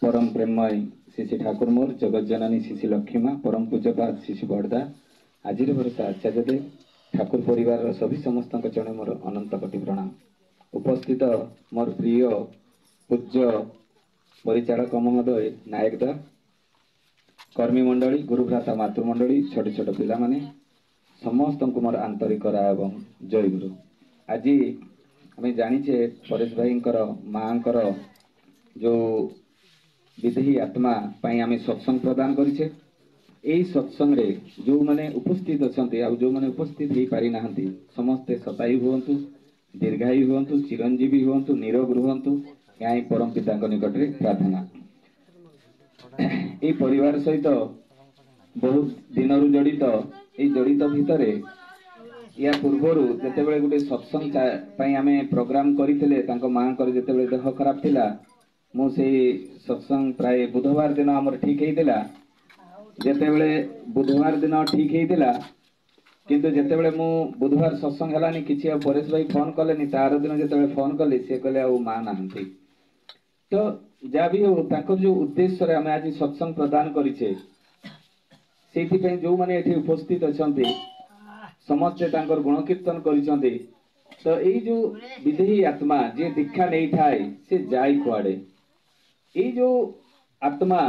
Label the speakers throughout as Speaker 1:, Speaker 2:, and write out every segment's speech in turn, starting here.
Speaker 1: परम प्रेममय शिशि ठाकुर मोर जगत जननी शिशि लक्ष्मी परम पूज्यपाद शिशि बड़दा आज भरत आचार्य देव ठाकुर परिवार सभी समस्त चरण मोर अनंत कोटि प्रणाम। उपस्थित मोर प्रिय पूज्य परिचालक महोदय नायक दा कर्मी मंडली गुरुभ्राता मातृमंडली छोट छोट पिला माने समस्त को मोर आंतरिक एवं जय गुरु। आज आम जाचे परेश भाई माँ जो विधि आत्मा आम सत्संग प्रदान करें यही सत्संग रे जो माने उपस्थित अच्छा जो माने उपस्थित हो पारि ना समस्ते शतायु हूँ दीर्घायु हूँ चिरंजीवी हूँ निरोग रुहतु या परम पिता निकट में प्रार्थना। ये परिवार सहित बहुत दिन जड़ित जड़ित भितर या पूर्वर जिते गोटे सत्संग आम प्रोग्राम करते माँ जिते देह खराब थिला मुझे सत्संग प्राय बुधवार दिन आमर ठीक होता जिते बुधवार दिन ठीक होता किंतु जिते मु बुधवार सत्संग है कि परेश भाई फोन कले तार दिन जिते फोन कली सी कहले माँ ना तो जहाँ भी हो जो उद्देश्य आम आज सत्संग प्रदान करें जो मैंने उपस्थित अच्छा समस्ते गुण कीर्तन कर तो यही जो विधेयी आत्मा जी दीक्षा नहीं थाए से जाए कुआड़े ये जो आत्मा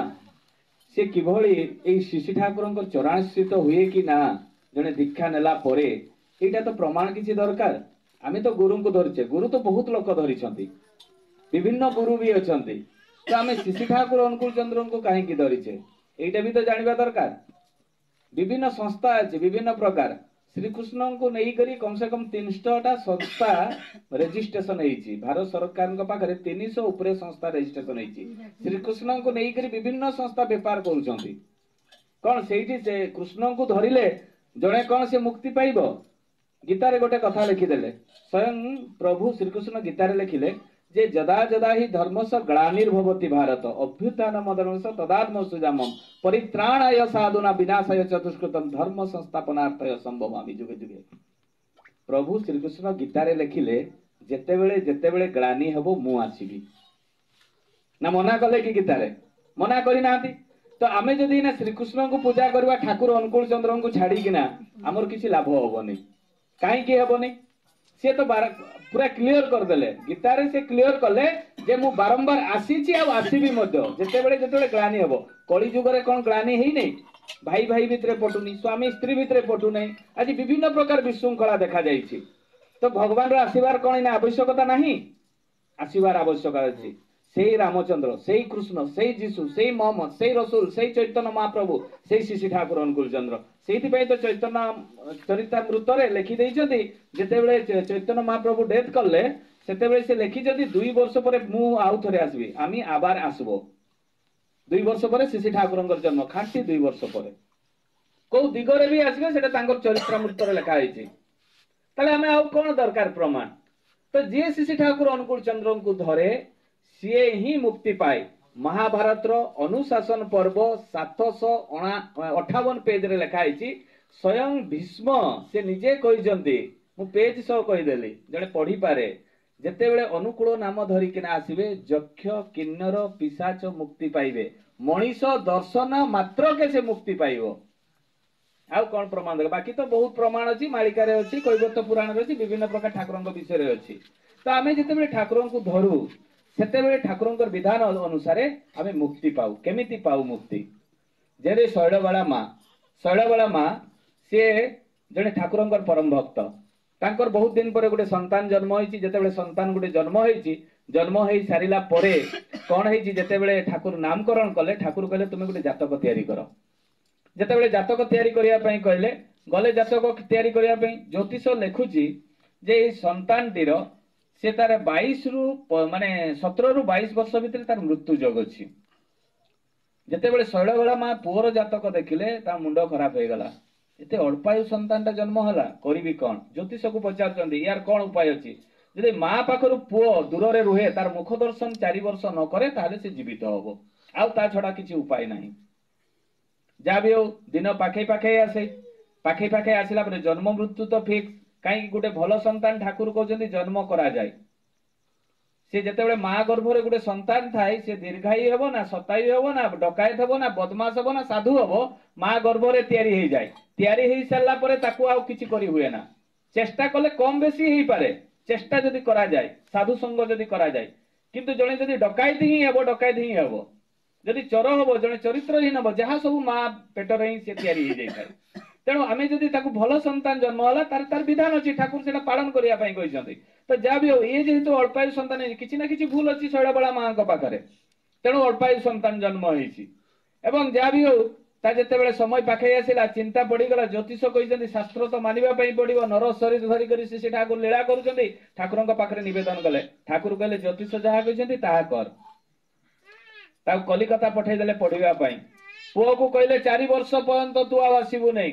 Speaker 1: से किभली शिशि ठाकुर चरणाश्रित हुए कि ना जड़े दीक्षा नेला परे एटा तो प्रमाण किसी दरकार। आम तो गुरु को धरीचे गुरु तो बहुत लोक धरी विभिन्न गुरु भी अच्छा तो आम शिशि ठाकुर अनुकूल चंद्र को कहीं धरीचे यहीटा भी तो जानवा दरकार। विभिन्न संस्था अच्छे विभिन्न प्रकार श्रीकृष्ण को लेकर कम से कम 300टा संस्था रेजिस्ट्रेशन होती भारत सरकार पाखे 300 उपरे संस्था रेजिस्ट्रेशन होती श्रीकृष्ण को लेकर विभिन्न संस्था बेपार करुँच कौन से कृष्ण को धरिले जड़े कौन से मुक्ति पाइब गीतार गोटे कथा लिखिदेले स्वयं प्रभु श्रीकृष्ण गीतार लिखिले जे जदा जदा ही धर्मस ग्लानिर्भवति भारत अभ्युत्थानमधर्मस तदात्मसुजाम परित्राणाय साधुना विनाशाय चतुष्कृतम धर्म संस्थापनार्थय संभवामि जुगे जुगे। प्रभु श्रीकृष्ण गीतारे लिखिले जेतेबेले जेतेबेले ग्लानि हबो मु आसीबी ना मना कले कि गीतारे मना करि नांती तो आमे जदि ना श्रीकृष्ण को पूजा करवा ठाकुर अनुकूल चंद्र को छाड़ी किना हमर किछि लाभ होबनी काहे कि हेबनी से तो पूरा क्लियर कर देले गीतारे से क्लियर कले जे मु बारंबार आसीची आ आसीबी मध्य जेतेबेले जेतेबेले ग्लानि हेबो कली युग रे कोन ग्लानि हेई नै भाई भाई भितरे पटुनी स्वामी स्त्री भितरे पटु नै आज विभिन्न प्रकार विशृंखला देखा जाईछि तो भगवान रो आशीर्वाद कोन ना आवश्यकता नहीं आशीर्वाद आवश्यकता अछि से रामचंद्र से कृष्ण से जीशु से मोहम्मद से रसूल से चैतन्य महाप्रभु से शिशि ठाकुर अनुकूल चंद्र से तो चैतन्य चरितामृत लिखि देइछथि जेतेबेले चैतन्य महाप्रभु डेथ कले सेतेबेले से लिखि जदि 2 वर्ष पर मु आउ थरे आसबी आमी आबार आसबो 2 वर्ष पर शिशि ठाकुरंकर जन्म खांटी 2 वर्ष पर को दिगरे भी आसबे सेटा तांकर चरितामृत रे लिखा होइछि ताले हमें आउ कोन दरकार प्रमाण तो जे शिशि ठाकुर अनुकूल चंद्र को धरे सी ही मुक्ति पाए। महाभारत अनुशासन पर्व 758 पेज रे लिखाई स्वयं भीष्म से निजे कहते मु पेज सह कहीदेली जड़े पढ़ी पारे जेतेबेले अनुकूल नाम धरिकिना आसबे यक्ष किन्नर पिशाच मुक्ति पाइबे मनीष दर्शन मात्र के से मुक्ति पाइबो आउ कौन प्रमाण दे बाकी तो बहुत प्रमाण अच्छी मालिका अच्छी कैवर्त पुराण अच्छी विभिन्न प्रकार ठाकुर विषय अच्छी तो आम जिते ठाकुर को धरू सेतेबेले ठाकुरंकर विधान अनुसार आमे मुक्ति पाऊ केमिति पाऊ मुक्ति जेरे शैलबाला माँ से जड़े ठाकुरंकर परम भक्त तांकर बहुत दिन पर गोटे संतान जन्म होइछि जेतेबेले संतान गोटे जन्म हो सारिला परे कौन होइछि जेतेबेले ठाकुर नामकरण कले ठाकुर कहले तुमे गोटे जातक तैयारी कर जेतेबेले जातक तैयारी करिया पई कहले गले जातक तैयारी करिया पई ज्योतिष लिखुछि जे संतान टीर से तार 22 रु माने 17 रु 22 वर्ष भितर तार मृत्यु जोग अछि जेतेबेले शैलबाला माँ पुअर जातक देखिले ता मुंड खराब हो गला एते अल्पायु संतानटा जन्म हला करिबी कोन ज्योतिष को पचारचंदी यार कोन उपाय अछि जदि माँ पाखरु पुओ दूर रे रुहे तार मुख दर्शन 4 वर्ष न करे ताले से जीवित होबो आउ ता छडा किछि उपाय नाही जा भी हो दिन पाखे पाखे आसिला पर जन्म मृत्यु तो फिक्स कहीं गोटे भल संतान ठाकुर कहते जन्म करा जाए से जिते माँ गर्भर गोटे संतान थाए से दीर्घायु हेबो ना शतायु हेबो ना डकायत हेबो ना बदमाश हेबो ना साधु हेबो माँ गर्भरे तैयारी हो जाए तैयारी हो सारा पर ताकू आउ किछि करि हुए ना चेष्टा कले कम बेसी हो पारे चेष्टा जदि करा जाए साधु संग जदि करा जाए किंतु जने जदि डकायत ही हेबो डकायत ही हेबो जदि चोर हेबो जने चरित्रहीन हेबो जहाँ सब माँ पेटर ही से तैयारी हो जाए तेणु आम जदि भल संतान जन्म है तार विधान अच्छी ठाकुर से पालन करने तो जहाँ भी हो ये जेहेतु अल्पायु संतान किसी ना कि भूल अच्छी शैलबाला माँ पाखे तेणु अल्पायु संतान जन्म होती जहाँ भी हो जिते समय पाखे आसला चिंता पड़गला ज्योतिष कहते शास्त्र तो मानवाई पड़ो नर शरीर धरिक लीला कर ठाकुर पाखे नवेदन कले ठाकुर कहले ज्योतिष जहाँ कहते कर कलिकता पठेदेले पढ़ाई पुओ को कहले 4 वर्ष पर्यंत तू आसबू नहीं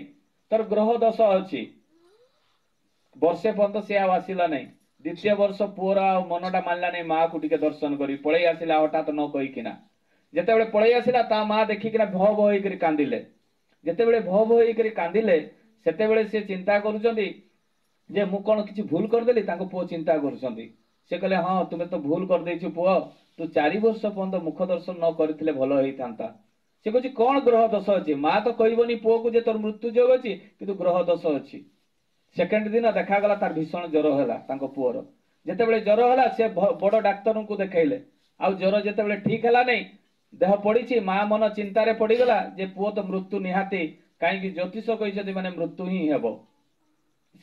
Speaker 1: तोर ग्रह दोष अच्छी वर्षे पर्यंत सी आसला नहीं द्वितीय वर्ष पुओर मनटा मानला नहीं माँ को टिके दर्शन करी पलि आसला हठात न कहीकिना जिते पलि आसला ता माँ देखिकिना भ भ होकर कांदिले जिते भ भ होकर कांदिले सेते से चिंता करुचंदी जे मु कौन किसी भूल करदेली पुओ चिंता करुचंदी से कहले हाँ तुम्हें तो भूल कर देछु पुओ तू 4 वर्ष पर्यंत मुख दर्शन न करथिले भलो हेई थांता से कहछि कौन ग्रह दोष अच्छी माँ तो कहबनी पुओ को जे तोर मृत्यु योग अच्छी किंतु ग्रह दोष अच्छी सेकेंड दिन देखागला तार भीषण ज्वर है पुओर जिते ज्वर है से बड़ डाक्तर को देखले आउ ज्वर जिते ठीक है नहीं देह पड़ी माँ मन चिंतार पड़गला जे पुओ तो मृत्यु निहाती कहीं ज्योतिष कहते माने मृत्यु ही हेब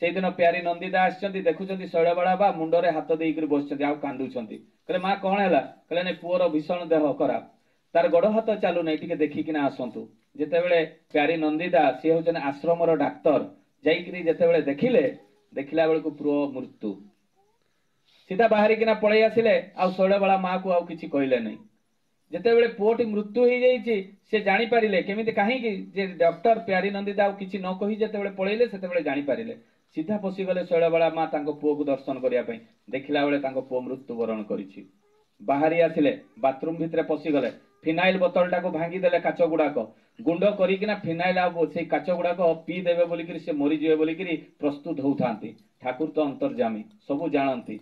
Speaker 1: से दिन प्यारी नंदिदा आसछंती देखुछंती शैलबाला बा मुंडरे हाथ देकर बसछंती आउ कांदुछंती कहले माँ कौन है कहले नहीं पुओर भीषण देह खराब तार गोड़ हाथ चालू नहीं टिके देखिकिना आसंतु जिते प्यारी नंदिदा सी होचन आश्रमर डाक्तर जाइकरी जिते देखिले देखिला बेलू पुओ मृत्यु सीधा बाहरिकिना पलि आसिले आउ शैलबाला माँ को आउ किछि कहले नहीं जिते पुओटी मृत्यु हो जाइए से जानीपारे केमी कहीं डॉक्टर प्यारी नंदिदा आउ किछि न कही जिते पलैले से जानीपारे सीधा पशिगले शैलबाला माँ पुओ को दर्शन करने देखला बेले पुओ मृत्युवरण करिछि बाहरी आसिले बाथरूम भितर पशिगले फिनाइल बोतलटा को भांगीदेले काच गुड़ाक गुंड करिकिना फिनाइल से काच गुड़ाक पीदेवे बोलिकी से मरीजे बोलिकी प्रस्तुत होता ठाकुर तो अंतर्जामी सबू जानती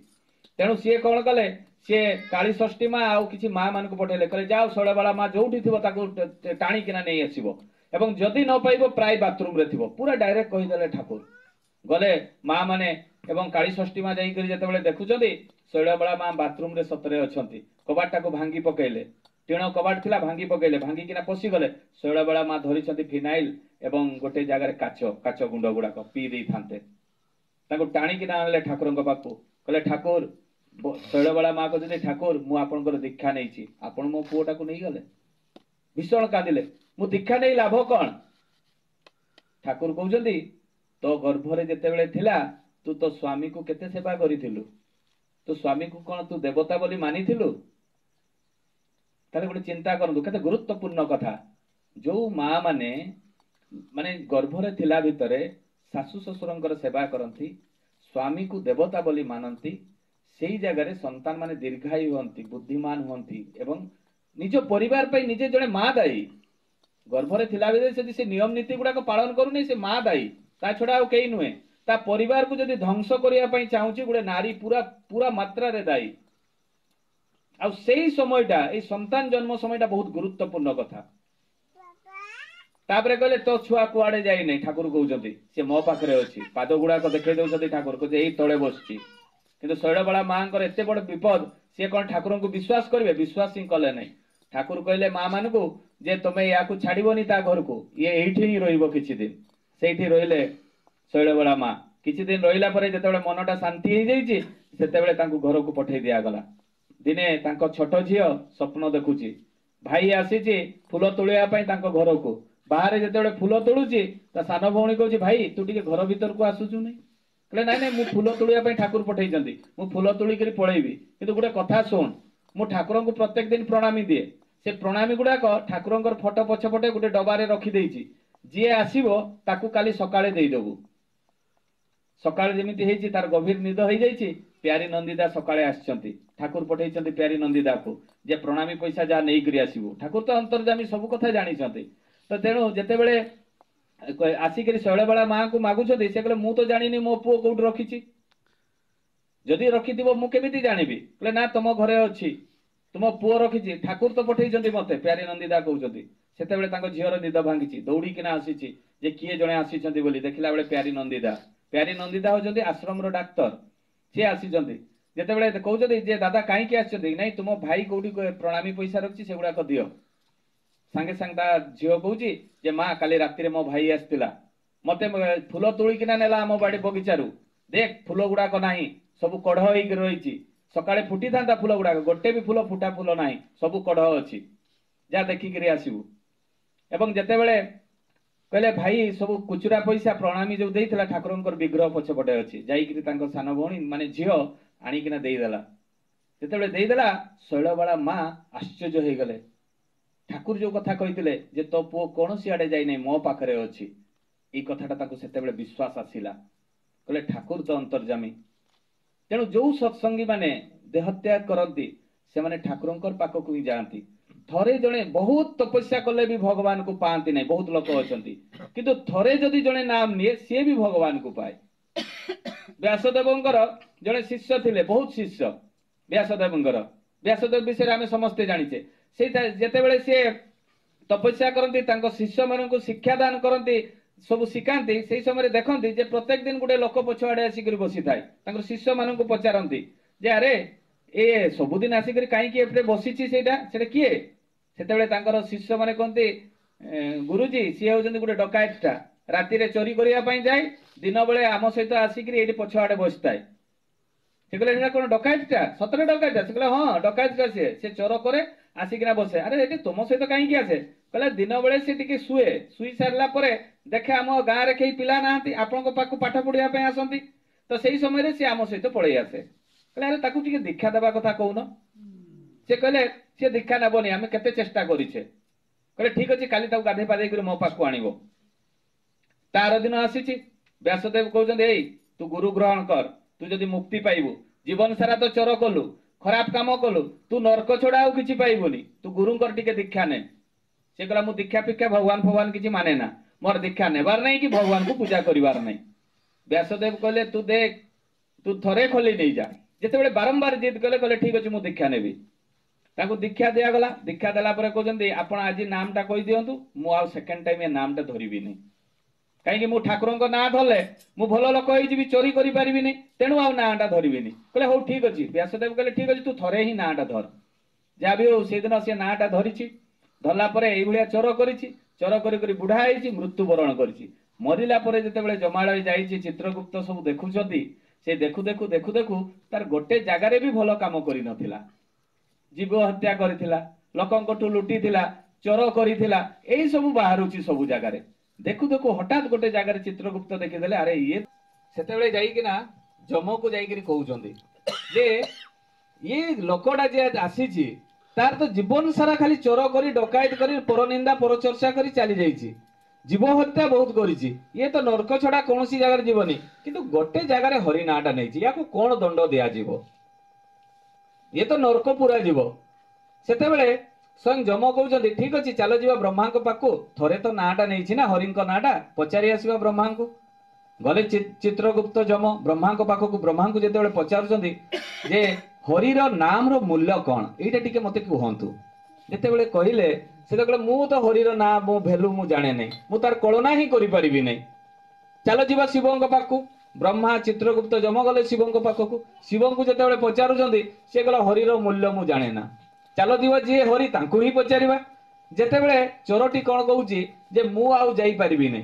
Speaker 1: तेणु सी कौन कले सी काली षष्ठी माँ आउ किसी माँ मान पठेले कहले जाओ शैलबाला माँ जोठी थी टाणिकिना नहीं आसो एवं जदि न पाइब प्राय बाथरूम रे थी पूरा डायरेक्ट कहीदेले ठाकुर गले माँ माने एवं काली षष्ठी माँ जाइकरी जेतेबेले देखुचंदी शैलबाला माँ बाथरूम रे सतरे अछंती कबाटा को भांगी पकेले टीण कबाट थिला भांगी पकेले भांगिकिना पशिगले शैलबाला माँ धरिछंती फिनाइल एवं गोटे जगार काच गुंड गुड़ाक पी दे थांते ताको टाणिकिना आनले ठाकुरंक पाखु कहले ठाकुर शैलबाला माँ कहते ठाकुर मु आपनकर दीक्षा नहीं आपण मो पुओटा को नहीं गले भीषण कांदिले मु दीक्षा नहीं लाभ कौन ठाकुर कहउछंती तो गर्भरे जेतेबेले थिला तू तो स्वामी को केते सेवा करिथिलु तो स्वामी को कौन तू देवता बोली मानिथिलु तारे गोटे चिंता करंतु केते गुरुत्वपूर्ण कथा जो माँ माने माने गर्भरे थिला भितरे सासु ससुरंकर सेवा करंती स्वामी को देवता बोली मानती सेई जगह संतान माने दीर्घायु होंती बुद्धिमान होंती एवं निज परिवार पे निजे जड़े माँ दायी गर्भरे थिला बेले से नियम नीति गुड़ाक पालन करूनी से माँ दायी ता छड़ा आउ केही नुहे ता परिवार को जदि ध्वंस करिया पई चाहूची गुडे नारी पूरा पूरा मात्रा रे दायी आउ सेही समयटा ए संतान जन्म समयटा बहुत गुरुत्वपूर्ण कथा तापरे कहले तो छुआ कुआडे जाई नै ठाकुर कहउछंती से मो पाखरे अछि पाद गुड़ाक देखै दउछंती ठाकुर को एई तळे बसछि किंतु शैलबाला माँकर एते बड़ विपद सी कौन ठाकुर को विश्वास करेंगे विश्वास ही कले नहीं ठाकुर कहले माँ मान को जे तुम्हें या छाड़बनी ता घर को ये एठी ही रहिबो किछि दिन सेठी रहिले शैलबाला माँ किछि दिन रहिला परे जेतेबेले मनटा शांति हो जाइछि सेतेबेले तांको घर को पठेई दिया गला दिने तांको छोट झियो स्वप्न देखुछि भाई आसीछि फूल तोलिया पई तांको घर को बाहर जेतेबेले फूल तोलुछि ता सान भौणी कहउछि भाई तू टिके घर भीतर को आसुछु नहीं कहले नाई नाई मु फूल तोलिया ठाकुर पठेइछंती मु फूल तोलिकरी पळेबी किंतु गोटे कथा सुन मु ठाकुर को प्रत्येक दिन प्रणामी दिए से प्रणामी गुड़ाक ठाकुर फोटो पछपटे गोटे डबारे रखी देइछि जी आसीबो ताकू काली सकाळे देइदेबु सकाळे जेमिति हेइछि तार गभीर निद हो जाइछि प्यारी नंदिदा सकाळे आछंती ठाकुर पठेइछंती प्यारी नंदिदा को जे प्रणामी पैसा जा नै करी आसीबो ठाकुर तो अंतर्जामी सब कथा जानिछंती तो तेणु जेतेबेले आसिक शैलबाला माँ को मागुछंती से कहले मु तो जानिनी मो पुओ कोउठ रखिछि जदि रखिथिबो मु केमिति जानिबि कहले ना तुम घरे अछि तुम पुओ रखिछि ठाकुर तो पठेइछन्ति मते प्यारी नंदिदा कहउछन्ति सेतेबेले तांको झियर निद भांगिछि दौड़ी किना आसीछि जे किए जणे आसीछन्ति बोली देखिला बेले प्यारी नंदिदा होछन्ति आश्रम रो डाक्टर से आसीछन्ति जेतेबेले कहउछन्ति जे दादा काई कि आछन्ति नै तुम भाई कोठी प्रणामी पैसा रखछि सेगुडा क दियो सांगे सांग ता झियो कहउछि जे मां काली राती रे मो भाई आस्तिला मते फूल तोळी किना नेला हम बाडी बगीचारू देख फूल गुडा को नाही सब कढ़ होई रहिछि सकाळे फुटी थांता फूल गुडा गोटे भी फूल फुटा फूल नाही सब कढ़ अछि जा देखि करी आसीबू एवं जेतेबेले कहले भाई सब कुचुरा पैसा प्रणामी जो देइतला ठाकुरंकर विग्रह पछपटे अछि जाई करी तांको सान भौणी माने झियो आनी किना देई देला जेतेबेले देई देला शैलबाळा मां आश्चर्य होई गले ठाकुर जो कथा कहितले जे तो पुओ कोनोसी आडे जाई नै मो पाखरे अछि ई कथाटा ताको सेतेबेले विश्वास आसिला कहले ठाकुर तो अंतर्जामी तेणु जो सत्संगी माने देहत्याग करती से माने ठाकुरंकर पाखक ही जाती थरे जणे बहुत तपस्या कले भी भगवान को पाती नहीं बहुत लोक अछंती किंतु थरे जदि जणे नाम निये सी भी भगवान को पाए व्यासदेवंकर जणे शिष्य थिले बहुत शिष्य व्यासदेव विषय आमे समस्ते जानिछे सेटा जेतेबेले से तपस्या करती तांको शिष्य माननकु शिक्षा दान करती सब शिखाती से समय देखती जे प्रत्येक दिन गोटे लोक पछुआड़े आसिक बसी थाए तांकर शिष्य मान पचारती जे अरे ए सबुदिन आसिक कहीं बसी सेटा किए से शिष्य मैंने कहते गुरुजी सी हूँ गोटे डकायतटा राति चोरी करने जाए दिन बेले आम सहित आसिक पछुआड़े बसी थाए से कहले कौन डकायतटा सतरे डकायतटा से कहले हाँ डकायतटा सी चोर करे आसिकिना बसे अरे ये तुम सहित कहीं आसे कहले दिन बेले सी टिके शुए शुई सारा देखे आम गाँव में कई पिला ना आपण पाक पाठ पढ़ाई आसती तो सही समय सी आम सहित पलि आसे कहले अरे ताकू टिके दीक्षा देवा कथा कहून से कहले सी दीक्षा नबनी आम केते चेष्टा करिछे कहले ठीक अच्छे काली ताकू गाधे पाधे कर मो पाक आणिबो तार दिन आसीछि व्यासदेव कहउछन्ते एई तू गुरु ग्रहण कर तू जदि मुक्ति पाइबू जीवन सारा तो चोर कलु खराब काम कलु तू नरक छोड़ा आउ किछि पाइबोनी तू गुरुंकर टिके दीक्षा ने से कहला मु दीक्षा पिक्षा भगवान भगवान किछि माने ना मोर दीक्षा नेबार नहीं कि भगवान को पूजा करिवार नहीं व्यासदेव कहले तू देख तू थरे खोली नहीं जा जेतेबेले बारंबार जिद कले कहले ठीक अछि मु दीक्षा नेबी ताको दीक्षा दिया गला दीक्षा देला परे कहजंती आपण आज नामटा कहि दियंतु मु आ सेकंड टाइम ए नामटा धरिबी नहीं कहीं मु ठाकुरंको ना धरले मु भल लोक होइजिबी चोरी करि परिबी नहीं तेणु आ नाटा धरिबी नहीं कहले हो ठीक अछि व्यासदेव कहले ठीक अछि तू थरे ही नाटा धर जा भी हो से दिन से नाटा धरिछि धरला परे एई भलिया चोर करिछि चोर करी करी बुढ़ा है मृत्युवरण कर मरला जिते जमाड़ जाइए चित्रगुप्त सब देखुंती से देखु देखु देखु देखु तार गोटे जगार भी भल कम कर जीव हत्या करथिला लोकंकठू लुटिथिला चोर करिथिला एई सब बाहरुची सब जगार देखु देखु हठात गोटे जगार चित्रगुप्त देखिदेले अरे ये सेतेबेले जाइकिना जम को जाइकिरी कहउचंदी जे ये लोकटा जे आसीची तार तो जीवन सारा खाली चोर करी डकायत करी परनिंदा परचर्चा करी चली जाइछि जीव हत्या बहुत करिछि ये तो नरक छड़ा कोनोसी जगार जीवनी किंतु गोटे जगार हरि नाटा नैछि याको कोन दंड दिया जीवो ये तो नरक पूरा जीवो सेतेबेले स्वयं जम कहउछन्ति ठीक अछि चलो जीवा ब्रह्मा को पाकू थरे तो नाटा नैछि ना हरिन को नाटा पचारि आसीबा ब्रह्मा को गले चित्रगुप्त जम ब्रह्मा को पाखकू ब्रह्मा को जेतेबेले पचारुछन्ति जे हरिर नाम रो मूल्य कौन एटा टिके मते कहंतु जेतेबेले कहिले से कहले मु तो हरिर नाम मो भेलु मु जाने नै मु तार कल्पना ही करि परिबि नै चलो जीवा शिवंक पाखकू ब्रह्मा चित्रगुप्त जम गले शिवंक पाखकू शिवंक जेतेबेले पचारुछन्ति से कहले हरिर मूल्य मु जाने ना चलो जीवा जे हरि तांकू ही पचारिबा जेतेबेले चोरटी कोन कहउची जे मु आउ जाई परिबि नै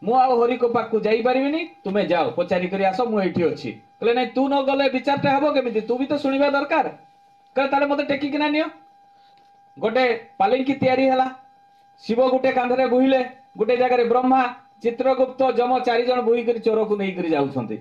Speaker 1: मु आउ हरि को पाखकू जाई परिबि नै तुमे जाओ पचारि करी आसो मु एठी अछि कहले नहीं तू न गले विचारटा हबो केमिति तू भी तो सुनिबा दरकार कहले ताले मते टेकी किना नियो गोटे पालिंकी तयारी हला शिव गोटे कांधरे बुहिले गोटे जगह ब्रह्मा चित्रगुप्त जम चारि जण बुही करी चोर को नै करी जाउछन्ते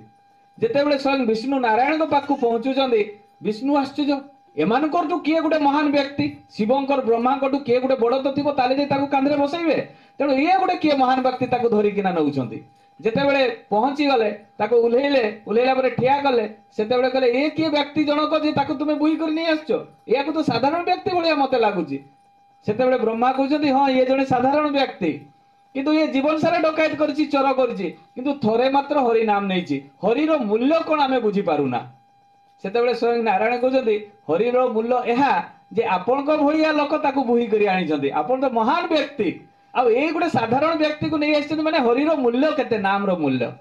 Speaker 1: जेतेबेले स्वयं विष्णु नारायण को पाखकू पहुंचुछन्ते विष्णु आश्चर्य एमानकर तो किए गोटे महान व्यक्ति शिवंकर ब्रह्मांकर तो किए गोटे बड़ तो थिबो ताले जे ताको कांधरे बसैबे तेणु ये गोटे किए महान व्यक्ति ताको धरि किना नउछन्ते जेतेबेले पहुंची गले ताको उल्हेला परे ठिया गले सेतेबेले कहले ए किए व्यक्ति जनक जे ताको तुमे बुई कर नै आछो याको तो साधारण व्यक्ति भलिया मते लागुची सेतेबेले ब्रह्मा कहउछन्ती हां ये जने साधारण व्यक्ति किंतु ये जीवन सारा डकायत करछि चोर करछि किंतु थोरे मात्र हरि नाम नैछि हरिर मूल्य कोन आमे बुझी पारुना सेतेबेले स्वयं नारायण कहते हरिर मूल्य एहा जे आपण भलिया लोक ताकू बुही करी आनी आपण तो महान व्यक्ति आउ ए गोटे साधारण व्यक्ति को नहीं आछन माने हरिर मूल्य केते नाम रो मूल्य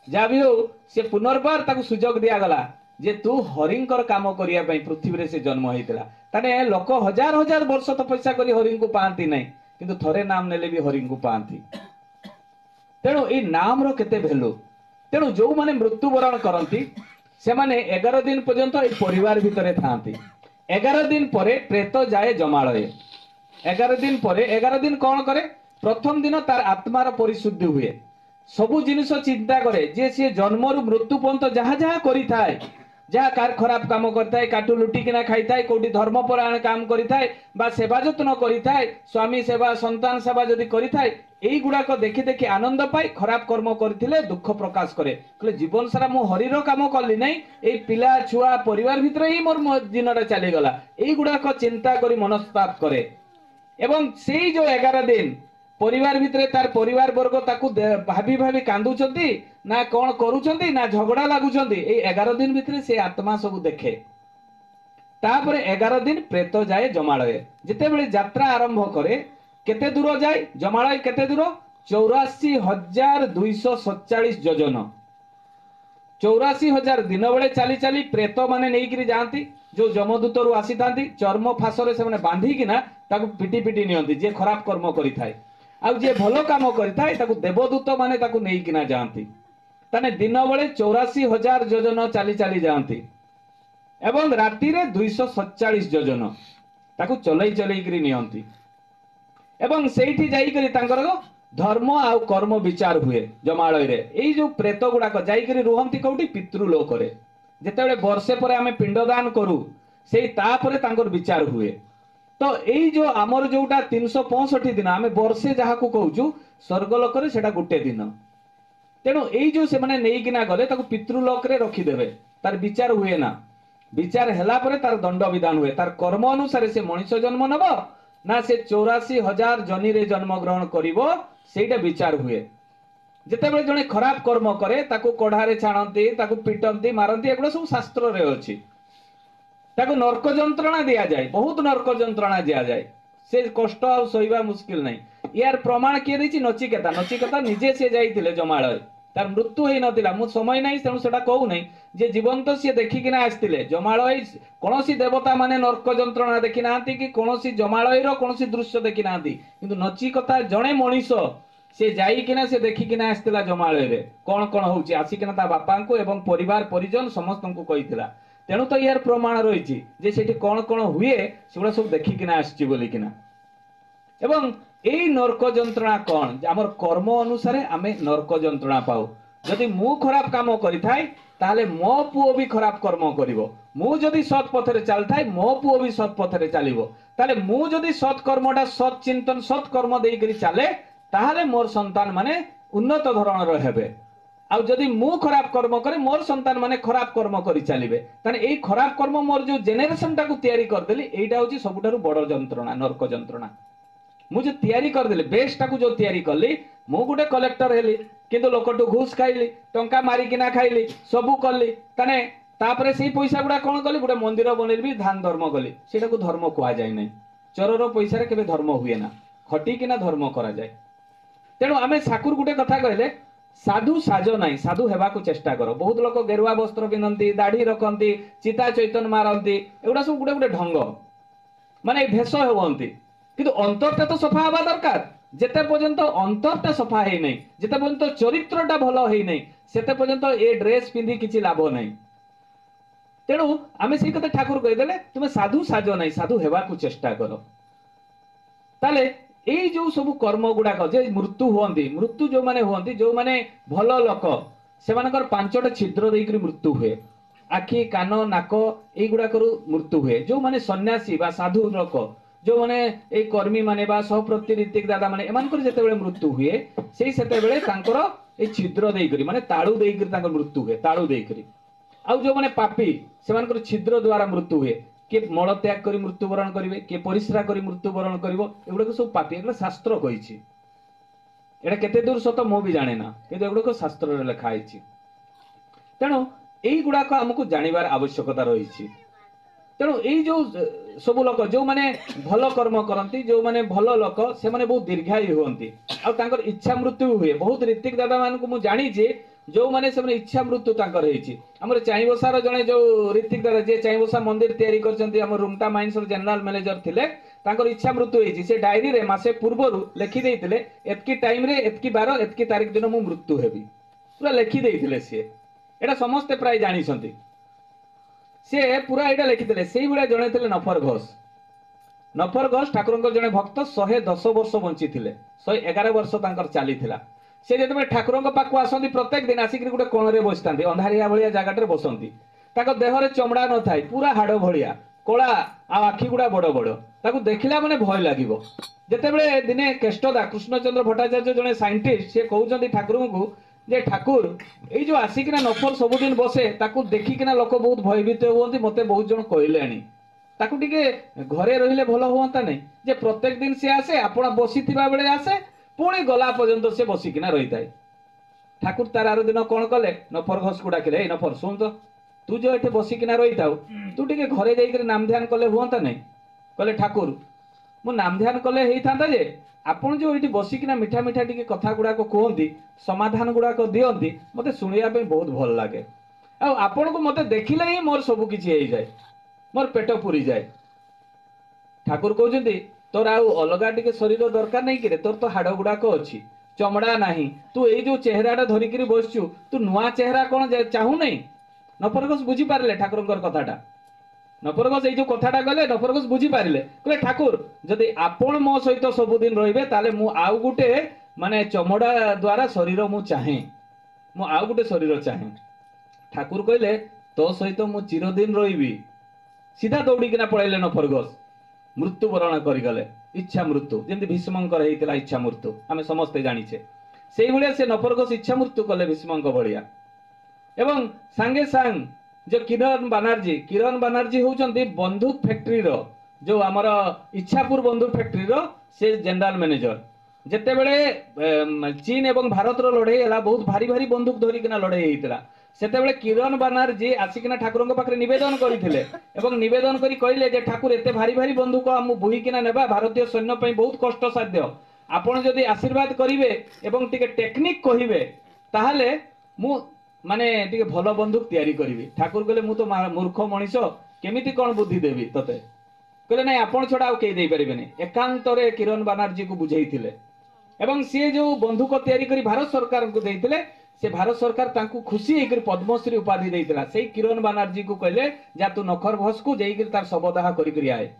Speaker 1: जा भी हो से पुनर्बार ताकू सुजोग दिया गला जे तू हरिंकर काम करिया पई पृथ्वी रे से जन्म होइतला ताने लोक हजार हजार वर्ष तपस्या करी हरिं को पांती नहीं किंतु थरे नाम नेले भी हरिं को पांती तेणु ए नाम रो केते भेलु तेणु जो माने मृत्युवरण करंती से माने 11 दिन पर्यंत ए परिवार भितरे थांती 11 दिन परे प्रेत जाए जमालय 11 दिन परे 11 दिन कौन करे प्रथम दिन तार आत्मार परिशुद्धि हुए सबु जिनिस चिंता करे जे से जन्मरु मृत्यु पर्यंत जहाँ जहाँ करी थाए जहाँ कार खराब काम करता काटू लुटी किना खाई थाए कोटी धर्मपरायण काम करी थाए बा सेवा जत्न करी थाए स्वामी सेवा संतान सेवा जदि करी थाए एई गुडाक देखि देखि आनंद पाई खराब कर्म करथिले दुख प्रकाश करे कहले जीवन सारा मु हरिर काम कली नै एई पिला छुआ परिवार भितर ही मोर दिनटा चली गला एई गुडाक चिंता करी मनस्ताप करे एवं सेई जो 11 दिन परिवार भितर तार परिवार वर्ग ताकू भाभी भाभी कांदुचंती ना कौन करूचंती ना झगड़ा लागुचंती ए 11 दिन भितर से आत्मा सब देखे तापरे 11 दिन प्रेत जाए जमालय जेतेबेले यात्रा आरंभ करे केते दूर जाए जमालय केते दूर 84,247 योजन 84,000 दिन बेले चली चली प्रेत माने नहीं जाती जो जमदूत रु आसी थांती चर्म फासरे से माने बांधी किना ताकू पिटी पिटी नियंती जे खराब कर्म करी थाए आ जे भलो काम करी थाए ताकू देवदूत माने ताकू नहीं किना जाती ताने दिन बेले 84,000 योजन चली चली जाती एवं राति रे 247 योजन ताकू चलई चलई करी नियंती एवं सेठी जाई करी तांकर धर्म आ कर्म विचार हुए जमालय रे एई जो प्रेत गुडाक जाई करी रुहंती कोठी पितृलोक रे जेतेबेले वर्षे परे आमे पिंडदान करू सेई तापरे तांकर विचार हुए तो एई जो आमर जोटा 365 दिन आमे वर्षे जहा को कहूचु स्वर्गलोक रे सेटा गुटे दिन तेणु एई जो से माने नेई किना गले ताको पितृलोक रे रखी देबे तार विचार हुए ना विचार हेला परे तार दंड विधान हुए तार कर्म अनुसार से मनुष्य जन्म नबो ना से 84,000 जनी रे जन्म ग्रहण करिवो सेटा विचार हुए जेतेबेले जने खराब कर्म करे ताको कोढ़ारे छाणंती ताको पिटंती मारंती एगुडा सब शास्त्र रे अछि ताको नरक जंत्रणा दिया जाए बहुत नरक जंत्रणा दिया जाए से कष्ट आ सहिबा मुश्किल नहीं यार प्रमाण किए देछि नचिकेता निजे से जाइतिले जमालय तार मृत्यु हेई नथिला मु समय नहीं तेणु सेटा कहू नहीं जे जीवंत से देखि किना आस्तिले जमालय कोनोसी देवता माने नरक जंत्रणा देखि नांती कि कोनोसी जमालय रो कोनोसी दृश्य देखि नांती किंतु नचिकेता जणे मनीष से जाई किना से देखि किना आस्तिला जमालय रे कोन कोन होउची आसी किना ता बापा को एवं परिवार परिजन समस्त को कहितिला तेणु तो यार प्रमाण रही जे सेठी कोन कोन हुए सेगुडा सब देखि किना आछि बोली किना एवं एई नरक जंत्रणा कौन आमर कर्म अनुसार आमे नरक जंत्रणा पाऊ जदि मु खराब काम करि थाई ताले मो पुओ भी खराब कर्म करिवो मु जदि सत पथरे चल थाई मो पुओ भी सत पथरे चलिवो ताले मु जदि सत कर्मटा सत चिंतन सत कर्म देई करी चले ताले मोर संतान माने उन्नत धरण रो हेबे आ जदि मु खराब कर्म करे मोर संतान माने खराब कर्म करी चलिबे ताने एई खराब कर्म मोर जो जेनेरेशन टाकू तयारी कर देली एईटा होची सबुठारु बड़ जंत्रणा नरक जंत्रणा मु जो तयारी कर देली बेस्ट टाकू जो तयारी करली मु गुटे कलेक्टर हेली किंतु लोकटू घूस खाइली टंका मारी किना खाइली सबु करली ताने तापरे सेई पैसा गुडा कोन करली गुटे मंदिर बनेली दान धर्म करली सेटाकू धर्म कुआ जाय नै चोरर पैसा रे केबे धर्म हुए ना खटी किना धर्म करा जाय तेणु आमे ठाकुर गुटे कथा कहले साधु साज नाही साधु हेबाकू चेष्टा करो बहुत लोक गेरुआ वस्त्र पिंधंती दाढ़ी रखंती चिता चैतन मारंती एगुडा सब गुटे गुटे ढंग माने भेष होवंती किंतु अंतरटा तो सफा हवा दरकार जेते पर्यंत अंतरटा सफा हे नै जेते पर्यंत चरित्रटा भलो हे नै सेते पर्यंत ए ड्रेस पिंधी किछि लाभ नै तेणु आमे सेई कथा ठाकुर कहि देले तुमे साधु साज नाही साधु हेबाकू चेष्टा करो ताले एई जो सब कर्म गुडा जे मृत्यु होती मृत्यु जो माने होती जो माने भल लोक से मानकर 5टा छिद्र देकर मृत्यु हुए आखि कान नाक एई गुडा करू मृत्यु हुए जो माने सन्यासी बा साधु लोक जो माने ए कर्मी माने बा सहप्रति ऋतिक दादा माने एमानकर जेते बेले मृत्यु हुए सेई सेते बेले तांकर ए छिद्र देकर माने ताळू देकर तांकर मृत्यु हुए ताळू देकर आ जो माने पापी से मानकर छिद्र द्वारा मृत्यु हुए के मल त्याग करी मृत्युवरण करिवे के परिश्रा करी मृत्युवरण करिवो एगुडा सब पापी एगुडा शास्त्र कहिछि एटा केते दूर सत मो भी जाने ना किंतु एगुडा शास्त्र रे लिखा आइछि तेणु एई गुड़ाक आमको जानिबार आवश्यकता रही। तेणु यही जो सब लोक जो माने भल कर्म करती जो माने भल लोक से माने बहुत दीर्घायु होती आर इच्छा मृत्यु हुए। बहुत ऋतिक दादा मान को जानी जो माने से इच्छा मृत्यु तांकर हेछि। हमर चाईबसार जने जो ऋतिक दादा जे चाईबसा मंदिर तैयारी करछन्ती हमर रुमटा माइंस जनरल मैनेजर थिले तांकर इच्छा मृत्यु हेछि। से डायरी रे मासे पूर्वरु लिखि देइथिले एतकी टाइम रे एतकी बार एतकी तारीख दिन मु मृत्यु हेबी पूरा लिखि देइथिले। से एटा समस्त प्राय जानि छन्ती। से पूरा एटा लिखिथिले सेही भलिया जणे थिले नफर घोष। नफर घोष ठाकुरंकर जणे भक्त 110 वर्ष बंची थिले। 111 वर्ष तांकर चाली थिला। से जेतबे ठाकुरंक पाखु आसंती प्रत्येक दिन आसिक गोटे कोण रे बसतांती अंधारिया भलिया जागाटे बसंती। ताको देह रे चमड़ा न थाई पूरा हाड़ भलिया कोला आ आखि गुडा बड़ बड़ ताको देखिला माने भय लागिवो। जेतेबेले दिने केष्टदा कृष्णचंद्र भट्टाचार्य जणे साइंटिस्ट से कहउचंती ठाकुरंकु जे ठाकुर एई जो आसिकिना नफर सबुदिन बसे ताकू देखिकिना लोक बहुत भयभीत होती। मते बहुत जन कहलेनी ताकू टिके घरे रहिले भल होता नहीं जे प्रत्येक दिन से आसे आपण बसिथिबा बेले आसे पुणी गला पर्यंत से बसिकिना रही थाए। ठाकुर तार आर दिन कौन कले नफर घोष को डाकिले नफर सुन तो तू जो एठे बसिकिना रही थाउ तू टिके घरे जाइकर नाम ध्यान कले हुआ नहीं। कले ठाकुर मु नाम ध्यान कले हेई थांता जे आपण जो ये बसिकिना मिठा मिठा टिके कथा गुड़ाक कहती समाधान गुड़ाक दियंती मते सुनिया पे बहुत भल लगे। आपण को मते देखिले ही मोर सब किछि हेई जाए मोर पेट पुरी जाए। ठाकुर कहउछंती तोर आउ अलगा टिके शरीर दरकार नहीं कि तोर तो हाड़ गुड़ाक अच्छी चमड़ा नहीं तू ये जो चेहराटा धरिकी बसचु तू नुआ चेहरा कौन चाहू नहीं। नफर घोष बुझी पारे ठाकुर कथाटा। नफर घोष ये जो कथाटा गले नफर घोष बुझी पारे कहले ठाकुर जदि आपण मो सहित सबुदिन रहिबे ताले मु आउ गुटे माने चमड़ा द्वारा शरीर मु चाहे मु आउ गुटे शरीर चाहे। ठाकुर कहले तो सहित मु चिरदिन रहिबी। सीधा दौड़ीकिना पळैले नफर घोष मृत्यु वरण करिगले इच्छा मृत्यु जेमति भीष्मंकर हेइतिला इच्छा मृत्यु आमे समस्ते जानिछे। सेही भलिया से नफर घोष इच्छा मृत्यु कले भीष्मंक भलिया। एवं सांगे सांग जो किरण बानर्जी होउचंती बंदूक फैक्ट्री रो जो आमर इच्छापुर बंदूक फैक्ट्री रो से जनरल मैनेजर। जेते बेले चीन एवं भारत रो लड़ाई हला बहुत भारी भारी बंदूक धरिकिना लड़ाई हेइतिला। सेते बेले किरण बानर्जी आसिकिना ठाकुरंक पाखरे निवेदन करिथिले एवं निवेदन करी कहिले जे ठाकुर एते भारी भारी बंदूक हम बुहिकिना नेबा भारतीय सैन्य पई बहुत कष्ट साध्य आपण जदि आशीर्वाद करिवे एवं टिके टेक्निक कहिबे ताहाले मु माने टिके भलो बंदूक तैयारी करिवि। ठाकुर कहले मु तो मूर्ख मनीष केमिति कोन बुद्धि देबी तते कहले नहीं आपण छडा आ के देई परिबेनी। एकांतरे किरण बानर्जी को बुझाइथिले एवं सी जो बंदूक तैयारी करी भारत सरकार को देइथिले से भारत सरकार तांकु खुशी होकर पद्मश्री उपाधि देइथिला। सेही किरण बानर्जी को कहले जा तू नखर घोष को जेइकर तार शवदाह करी आए।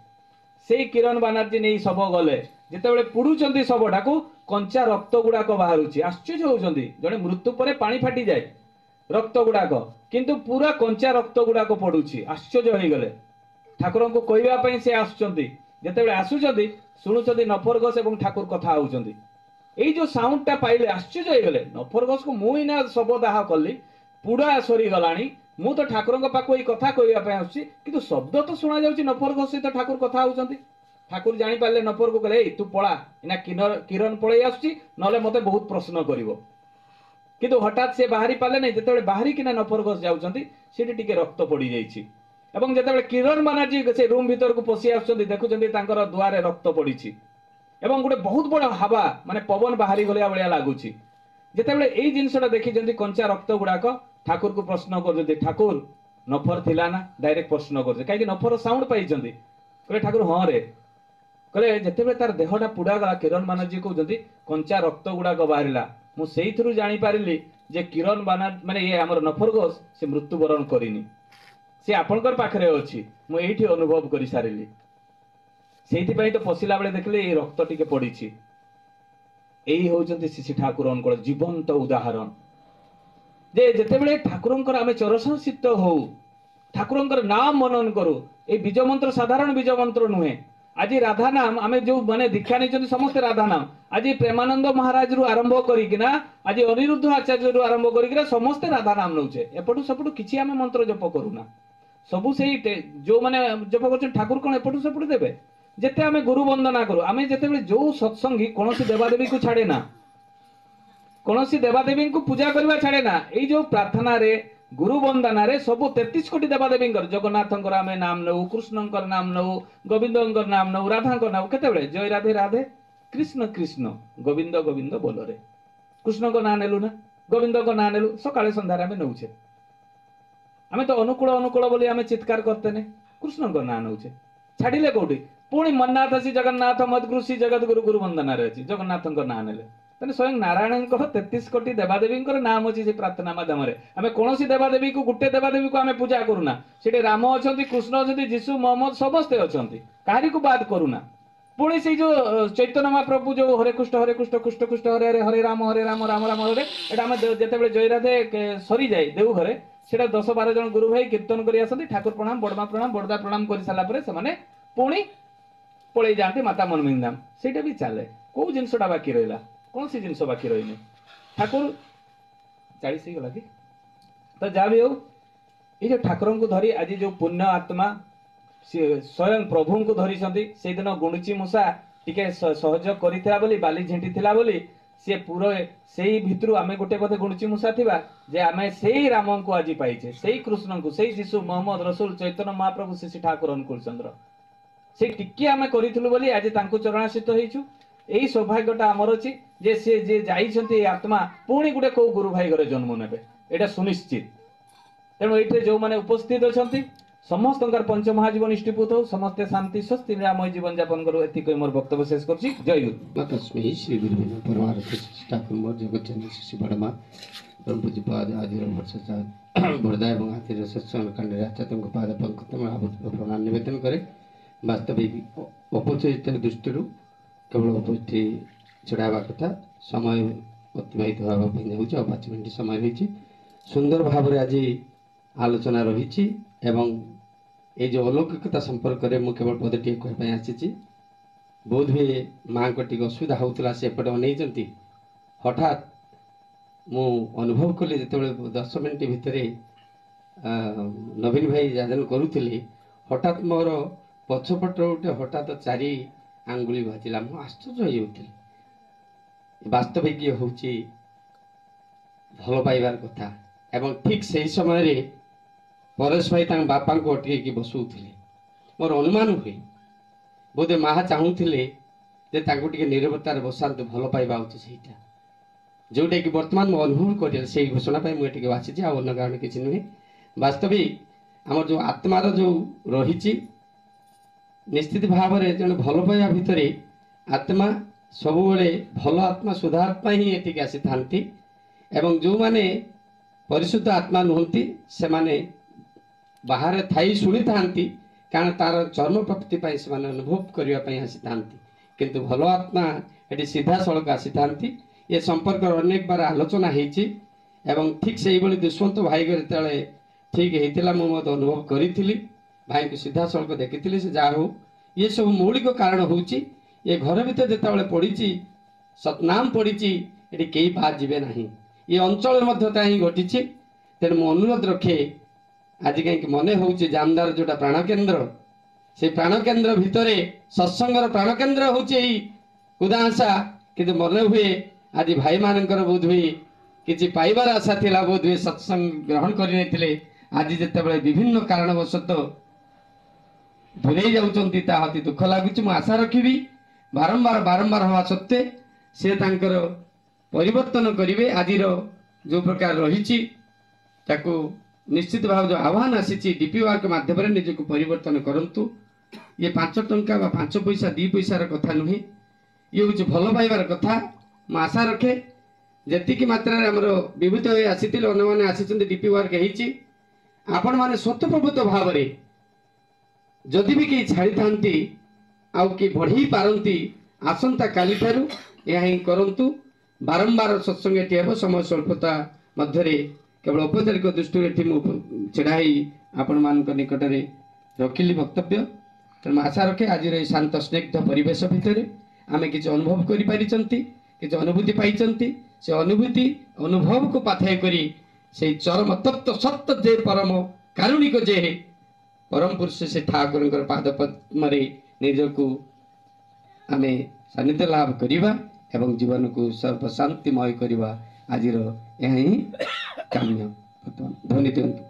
Speaker 1: सेही किरण बानर्जी नहीं शव गले जेतेबेले पुडुचंती शवटाकू कंचा रक्त गुड़ाक बाहरुची आश्चर्य होउचंती जने मृत्यु परे पानी फाटी जाए रक्त गुड़ाक किंतु पूरा कंचा रक्त गुड़ाक पड़ुची आश्चर्य हो गले। ठाकुर को कहवा पई से आसुचंती जेतेबेले आसुचंती शुणुचंती नफर घोष एवं ठाकुर कथा होउचंती एई जो साउंड टा पाइले आश्चर्य हो गले। नफर घोष को मुई ना शवदाह कली पुड़ा सरी गलानी मु तो ठाकुरंक पाखु एई कथा कहवा पई आसुची किंतु शब्द तो सुना जाउची नफर घोष सहित ठाकुर कथा होउचंती। ठाकुर जानी पाले नफर को कहले तू पळा इना किरण पळै आसुची नले मते बहुत प्रश्न करिवो किंतु हठात से बाहरी पाले नहीं। जेतेबेले बाहरी किना नफर घोष जाउचंती सेठी टिके रक्त पड़ी जाईची एवं जेतेबेले किरण बानर्जी से रूम भीतर को पसी आसुचंती देखुचंती तांकर दुआरे रक्त पड़ीची एवं गोटे बहुत बड़ हवा माने पवन बाहरी गलिया भलिया लागुची। जेतेबेले एई जिंसटा देखिचंती कंचा रक्त गुड़ाक ठाकुर को प्रश्न करजंती ठाकुर नफर थिला ना डायरेक्ट प्रश्न करजे काहे कि नफर साउंड पाइचंती कहले ठाकुर हां रे कहले जेतेबेले तार देहटा पुड़ा गला किरण बानर्जी कहउचंती कंचा रक्त गुड़ाक बाहरिला मु सेइथरु जानि पारिली जे किरण बानर्जी माने ये हमर नफर घोष से मृत्यु वरण करिनी से आपनकर पाखरे अछि मु एठी अनुभव करि सारिली। सेठी पई तो पसिला बेले देखले ए रक्त टिके पड़ीची एई होउचंती श्री ठाकुरंकर जीवंत उदाहरण जे जेतेबेले ठाकुरंकर आमे चरसंसित हो ठाकुरंकर नाम मनन करू ए बीज मंत्र साधारण बीज मंत्र नुहे। आज राधा नाम आमे जो माने दीक्षा नहीं समस्त राधा नाम आज प्रेमानंद महाराज रु आरंभ करिकिना आज अनिरुद्ध आचार्य रु आरंभ करिकिना समस्त राधा नाम नउचे एपटू सेपटू किछि आमे मंत्र जप करूना सबु सेही जो माने जप करछन ठाकुर कोन एपटू सेपटू देबे जेते आमे गुरु वंदना करू आमे जेतेबेले जो सत्संगी कोनोसी देवादेवी को छाड़े ना कोनोसी देवादेवी को पूजा करबा छाड़े ना एई जो प्रार्थना रे गुरु वंदना रे सब 33 कोटी देवादेवी जगन्नाथंकर आमे नाम नौ कृष्णंकर नाम नौ गोविंदंकर नाम नौ राधांकर नाम केतेबेले जय राधे राधे कृष्ण कृष्ण गोविंद गोविंद बोलो रे कृष्ण को ना नेलु ना गोविंद को ना नेलु सकाळे संध्यारे आमे नौछे आमे तो अनुकूल अनुकूल बोली आमे चित्कार करते ने कृष्ण को ना नौछे छाडिले कोठी पुणी मन्नाथ श्री जगन्नाथ मदगुरु श्री जगत गुरु गुरु वंदना रे अछि जगन्नाथंकर ना नेले तेने स्वयं नारायण 33 कोटी देवादेवी नाम अच्छी से प्रार्थना माध्यम आम कौन देवादेवी को गोटे देवादेवी को आम पूजा करूना से राम अच्छा कृष्ण अच्छा जीशु मोहम्मद समस्ते अच्छा कहारी को बात करूना पुणी से जो चैतन्य महाप्रभु जो हरे कृष्ण कृष्ण कृष्ण हरे हरे हरे राम राम राम हरे एटा जिते जय राधे सरी जाए देव घरे से 10-12 जन गुरु भाई कीर्तन कर आसती ठाकुर प्रणाम बड़मा प्रणाम बड़दा प्रणाम कर सारापर से पुणी पलि जाती माता मनमिंग धाम से भी चले कौ जिनसा बाकी रहा कौन सी जिनस बाकी रही ठाकुर 40 ही गला कि तो जहाँ भी हो ये जो ठाकुर को धरी आज जो पुण्य आत्मा स्वयं प्रभु को धरी से दिन गुणुची मूषा टिके सहयोग करिथिला बोली बाली झेंटिथिला बोली सी पूरा से भितर आम गोटे बोधे गुणुची मूषा थिबा जे आम से राम को आज पाइचे से कृष्ण को से जीशु मोहम्मद रसूल चैतन्य महाप्रभु श्री ठाकुर अनुकूल चंद्र से टिके आम करिथिलु बोली आज तांको चरणाश्रित होइछु यही सौभाग्यटा आमर अच्छी जे से जे जाइछन्ति आत्मा पुणी गोटे कौ गुरु भाई घरे जन्म नेबे एटा सुनिश्चित तेणु ये जो मैंने उपस्थित अच्छा समस्त पंचमहाजीवन इष्टिपूत हो समस्ते शांति स्वस्ति निरामय जीवन यापन करो एति मोर वक्तव्य शेष कर जय गुरु
Speaker 2: तस्मै श्री गुरु परमार्थ ठाकुर मोर जगतचंद्र श्री बड़मा परम पूज्यपाद आदि वर्ष बड़दा एवं आतिर सत्संग खंड आचार्य पाद पंकज प्रणाम निवेदन करे वास्तविक अपचयित दृष्टि केवल उपस्थिति चढ़ावा कथा समय अतिबाहित होगापी जाऊँ 5 मिनट समय रही सुंदर भाव आज आलोचना रही एवं ये जो अलौकिकता संपर्क में मुझे केवल पद टे कहवाई आसी बोध हुए माँ को टी असुविधा होता से एपटे अनेई हठात मु अनुभव कली जो 10 मिनट भितर नवीन भाई जाजन करुले हठात मोर पछपट गोटे हठात 4 आंगुली बाजिला मु आश्चर्य होती वास्तविक ये हूँ भल पाइबार कथा एवं ठीक से समय रे परेश भाई बापा को अटक बसुले मोर अनुमान हुए बोधे माँ चाहूले निरवतार बसात भल पाइबा हूँ जोटा कि बर्तमान मो अनुभव कर से घोषणा मुझे आसी आन कारण किसी नुहे वास्तविक आम जो आत्मार जो रही निश्चित भाव में जन भल पाइबा भितर आत्मा सबु भल आत्मा शुद्धात्मा ही एटिक आसी था एवं जो माने परिशुद्ध आत्मा नुहति से माने बाहर थाई शुणी था कारण तार चर्म प्राप्ति से अनुभव करने आसी था किंतु भल आत्मा ये सीधा सड़क आसी था ये संपर्क अनेक बार आलोचना होती ठीक से दुष्मंत भाई जो ठीक होता मुझे अनुभव करी भाई को सीधा सड़क देखी से जहा हो ये सब मौलिक कारण हूँ ये घर भीतर जिते पड़ी सतनाम पड़ी ये कई बात जीवे ना ये अंचल ही घटी तेणु मु अनुरोध रखे आज कहीं मन हो जामदार जोटा प्राणकेन्द्र से प्राणकेन्द्र भितर सत्संगर प्राणकेन्द्र हूँ कुदांसा कि मन हुए आज भाई मानकर बोध हुए किसी पाइबार आशा थिला बोध हुए सत्संग ग्रहण करने आज जिते विभिन्न कारणवशतः दूरे जाऊँगी अति दुख लगुच आशा रखी बारंबार बारंबार हवा सत्वे से तांकर परिवर्तन करेंगे आज जो प्रकार रही निश्चित भाव जो आह्वान आसी डीपी वर्क माध्यम निजक परिवर्तन करंतु ये 5 टंका 5 पैसा 2 पैसार कथा नुहे ये हूँ भल पाइबार कथा मु आशा रखे जी मात्रा विभूत हो आसी मैंने आसी डीपी वर्क आपण मैंने स्वतःप्रभुत भाव में जदि भी कहीं छाड़ी था कि बढ़ी पारती आसंता काली ठारू यह करंतु बारंबार सत्संग हे समय स्वल्पता मध्य केवल औपचारिक दृष्टि छेड़ाई आपण मान निकट में रखिली वक्तव्य तेणु आशा रखे आज शांत स्निग्ध परिवेश भितर आम किसी अनुभव कर अनुभूति पाई से अनुभूति अनुभव को पाथाई करी से चरम तत्व सत्य जे परम कारुणिक जे परम पुरुष से ठाकुर पाद पद्म निजक आम सानिध्य लाभ करवा एवं जीवन को सर्वशांतिमय करवा आज यह काम्य ବର୍ତ୍ତମାନ ଧ୍ୱନି ଦିଅନ୍ତୁ।